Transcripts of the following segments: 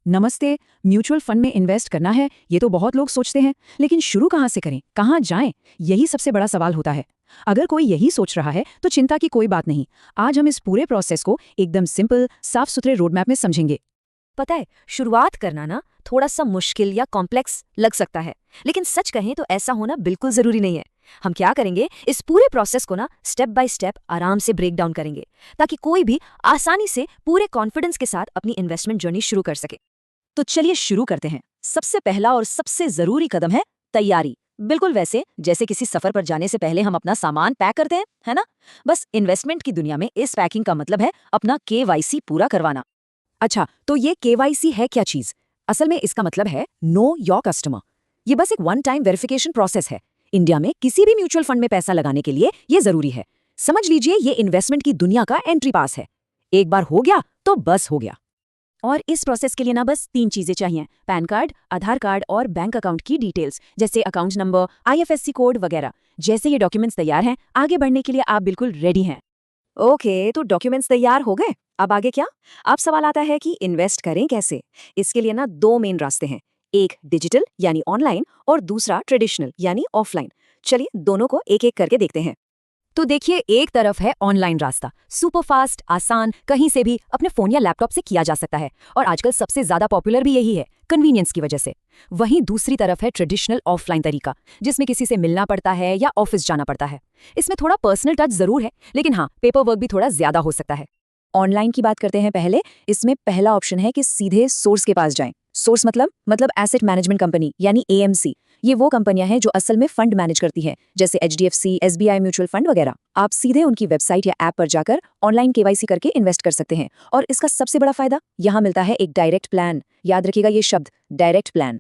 नमस्ते। Mutual fund में invest करना है, ये तो बहुत लोग सोचते हैं, लेकिन शुरू कहाँ से करें, कहाँ जाएं, यही सबसे बड़ा सवाल होता है। अगर कोई यही सोच रहा है तो चिंता की कोई बात नहीं। आज हम इस पूरे प्रोसेस को एकदम सिंपल, साफ सुथरे रोडमैप में समझेंगे। पता है, शुरुआत करना ना थोड़ा सा मुश्किल या कॉम्प्लेक्स लग सकता है, लेकिन सच कहें तो ऐसा होना बिल्कुल जरूरी नहीं है। हम क्या करेंगे, इस पूरे प्रोसेस को ना स्टेप बाय स्टेप आराम से ब्रेक डाउन करेंगे, ताकि कोई भी आसानी से पूरे कॉन्फिडेंस के साथ अपनी इन्वेस्टमेंट जर्नी शुरू कर सके। तो चलिए शुरू करते हैं। सबसे पहला और सबसे जरूरी कदम है तैयारी। बिल्कुल वैसे जैसे किसी सफर पर जाने से पहले हम अपना सामान पैक करते हैं, है ना? बस इन्वेस्टमेंट की दुनिया में इस पैकिंग का मतलब है अपना KYC पूरा करवाना। अच्छा, तो ये KYC है क्या चीज? असल में इसका मतलब है नो योर कस्टमर। ये बस एक वन टाइम वेरिफिकेशन प्रोसेस है। इंडिया में किसी भी म्यूचुअल फंड में पैसा लगाने के लिए ये जरूरी है। समझ लीजिए ये इन्वेस्टमेंट की दुनिया का एंट्री पास है। एक बार हो गया तो बस हो गया। और इस प्रोसेस के लिए ना बस 3 चीजें चाहिए: पैन कार्ड, आधार कार्ड और बैंक अकाउंट की डिटेल्स, जैसे अकाउंट नंबर, IFSC कोड वगैरह। जैसे ये डॉक्यूमेंट्स तैयार हैं, आगे बढ़ने के लिए आप बिल्कुल रेडी हैं। ओके, तो डॉक्यूमेंट्स तैयार हो गए, अब आगे क्या? अब सवाल आता है कि इन्वेस्ट करें कैसे। इसके लिए ना दो मेन रास्ते हैं, एक डिजिटल यानी ऑनलाइन और दूसरा ट्रेडिशनल यानी ऑफलाइन। चलिए दोनों को एक एक करके देखते हैं। तो देखिए, एक तरफ है ऑनलाइन रास्ता, सुपर फास्ट, आसान, कहीं से भी अपने फोन या लैपटॉप से किया जा सकता है। और आजकल सबसे ज्यादा पॉपुलर भी यही है, कन्वीनियंस की वजह से। वहीं दूसरी तरफ है ट्रेडिशनल ऑफलाइन तरीका, जिसमें किसी से मिलना पड़ता है या ऑफिस जाना पड़ता है। इसमें थोड़ा पर्सनल टच जरूर है, लेकिन हाँ, पेपर वर्क भी थोड़ा ज्यादा हो सकता है। ऑनलाइन की बात करते हैं पहले। इसमें पहला ऑप्शन है कि सीधे सोर्स के पास जाएं। सोर्स मतलब एसेट मैनेजमेंट कंपनी यानी AMC। ये वो कंपनियां हैं जो असल में फंड मैनेज करती हैं, जैसे HDFC, SBI म्यूचुअल फंड वगैरह। आप सीधे उनकी वेबसाइट या ऐप पर जाकर ऑनलाइन KYC करके इन्वेस्ट कर सकते हैं। और इसका सबसे बड़ा फायदा यहाँ मिलता है, एक डायरेक्ट प्लान। याद रखिएगा ये शब्द, डायरेक्ट प्लान।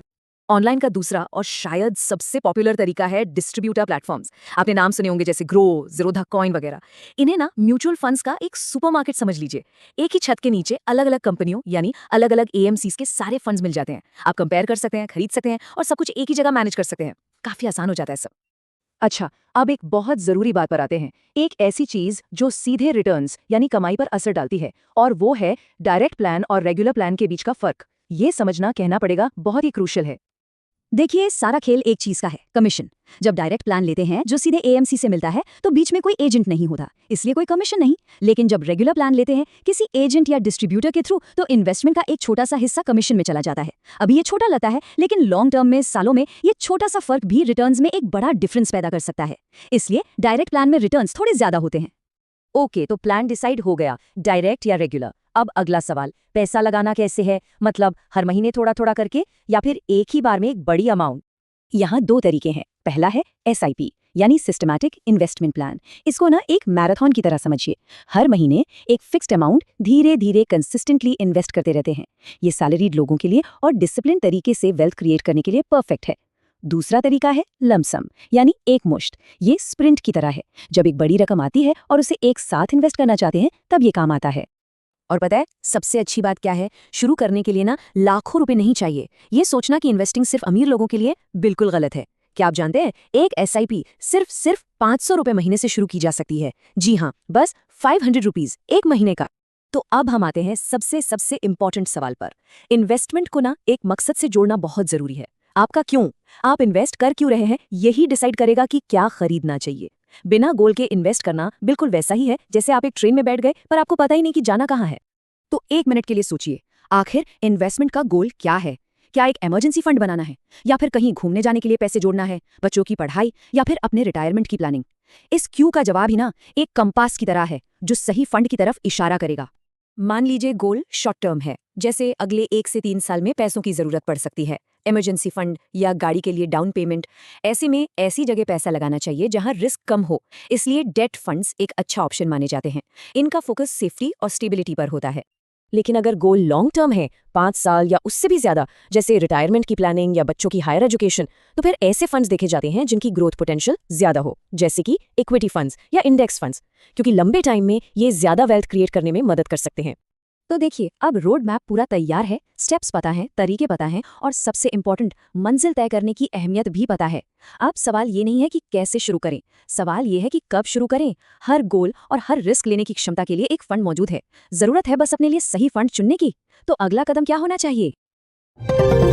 ऑनलाइन का दूसरा और शायद सबसे पॉपुलर तरीका है डिस्ट्रीब्यूटर प्लेटफॉर्म्स। आपने नाम सुने होंगे, जैसे ग्रो, ज़ीरोधा कॉइन वगैरह। इन्हें ना म्यूचुअल फंड्स का एक सुपरमार्केट समझ लीजिए। एक ही छत के नीचे अलग अलग कंपनियों यानी अलग अलग AMCs के सारे फंड्स मिल जाते हैं। आप कंपेयर कर सकते हैं, खरीद सकते हैं और सब कुछ एक ही जगह मैनेज कर सकते हैं। काफी आसान हो जाता है सब। अच्छा, अब एक बहुत जरूरी बात पर आते हैं। एक ऐसी चीज जो सीधे रिटर्न्स यानी कमाई पर असर डालती है, और वो है डायरेक्ट प्लान और रेगुलर प्लान के बीच का फर्क। ये समझना, कहना पड़ेगा, बहुत ही क्रूशियल है। देखिए, सारा खेल एक चीज का है, कमीशन। जब डायरेक्ट प्लान लेते हैं जो सीधे AMC से मिलता है, तो बीच में कोई एजेंट नहीं होता, इसलिए कोई कमीशन नहीं। लेकिन जब रेगुलर प्लान लेते हैं किसी एजेंट या डिस्ट्रीब्यूटर के थ्रू, तो इन्वेस्टमेंट का एक छोटा सा हिस्सा कमीशन में चला जाता है। अभी ये छोटा लगता है, लेकिन लॉन्ग टर्म में, सालों में, ये छोटा सा फर्क भी रिटर्न्स में एक बड़ा डिफरेंस पैदा कर सकता है। इसलिए डायरेक्ट प्लान में रिटर्न्स थोड़े ज्यादा होते हैं। ओके, तो प्लान डिसाइड हो गया, डायरेक्ट या रेगुलर। अब अगला सवाल, पैसा लगाना कैसे है? मतलब हर महीने थोड़ा थोड़ा करके, या फिर एक ही बार में एक बड़ी अमाउंट? यहाँ दो तरीके हैं। पहला है SIP यानी सिस्टमैटिक इन्वेस्टमेंट प्लान। इसको ना एक मैराथन की तरह समझिए। हर महीने एक फिक्स्ड अमाउंट धीरे धीरे कंसिस्टेंटली इन्वेस्ट करते रहते हैं। ये सैलरीड लोगों के लिए और डिसिप्लिन तरीके से वेल्थ क्रिएट करने के लिए परफेक्ट है। दूसरा तरीका है लमसम यानी एक मुश्त। ये स्प्रिंट की तरह है। जब एक बड़ी रकम आती है और उसे एक साथ इन्वेस्ट करना चाहते हैं, तब ये काम आता है। और पता है सबसे अच्छी बात क्या है? शुरू करने के लिए ना लाखों रुपए नहीं चाहिए। ये सोचना कि इन्वेस्टिंग सिर्फ अमीर लोगों के लिए, बिल्कुल गलत है। क्या आप जानते हैं, एक SIP सिर्फ 500 रुपए महीने से शुरू की जा सकती है। जी हाँ, बस 500 रुपीज एक महीने का। तो अब हम आते हैं सबसे सबसे इंपॉर्टेंट सवाल पर। इन्वेस्टमेंट को ना एक मकसद से जोड़ना बहुत जरूरी है। आपका क्यों, आप इन्वेस्ट कर क्यों रहे हैं, यही डिसाइड करेगा कि क्या खरीदना चाहिए। बिना गोल के इन्वेस्ट करना बिल्कुल वैसा ही है जैसे आप एक ट्रेन में बैठ गए पर आपको पता ही नहीं कि जाना कहाँ है। तो एक मिनट के लिए सोचिए, आखिर इन्वेस्टमेंट का गोल क्या है? क्या एक इमरजेंसी फंड बनाना है, या फिर कहीं घूमने जाने के लिए पैसे जोड़ना है, बच्चों की पढ़ाई, या फिर अपने रिटायरमेंट की प्लानिंग? इस क्यू का जवाब ही ना एक कंपास की तरह है, जो सही फंड की तरफ इशारा करेगा। मान लीजिए गोल शॉर्ट टर्म है, जैसे अगले 1 से 3 साल में पैसों की जरूरत पड़ सकती है, इमरजेंसी फंड या गाड़ी के लिए डाउन पेमेंट। ऐसे में ऐसी जगह पैसा लगाना चाहिए जहां रिस्क कम हो, इसलिए डेट फंड्स एक अच्छा ऑप्शन माने जाते हैं। इनका फोकस सेफ्टी और स्टेबिलिटी पर होता है। लेकिन अगर गोल लॉन्ग टर्म है, 5 साल या उससे भी ज्यादा, जैसे रिटायरमेंट की प्लानिंग या बच्चों की हायर एजुकेशन, तो फिर ऐसे फंड्स देखे जाते हैं जिनकी ग्रोथ पोटेंशियल ज्यादा हो, जैसे कि इक्विटी फंड्स या इंडेक्स फंड्स, क्योंकि लंबे टाइम में ये ज्यादा वेल्थ क्रिएट करने में मदद कर सकते हैं। तो देखिए, अब रोड मैप पूरा तैयार है, स्टेप्स पता है, तरीके पता हैं, और सबसे इंपॉर्टेंट, मंजिल तय करने की अहमियत भी पता है। अब सवाल ये नहीं है कि कैसे शुरू करें, सवाल ये है कि कब शुरू करें। हर गोल और हर रिस्क लेने की क्षमता के लिए एक फंड मौजूद है। जरूरत है बस अपने लिए सही फंड चुनने की। तो अगला कदम क्या होना चाहिए? है।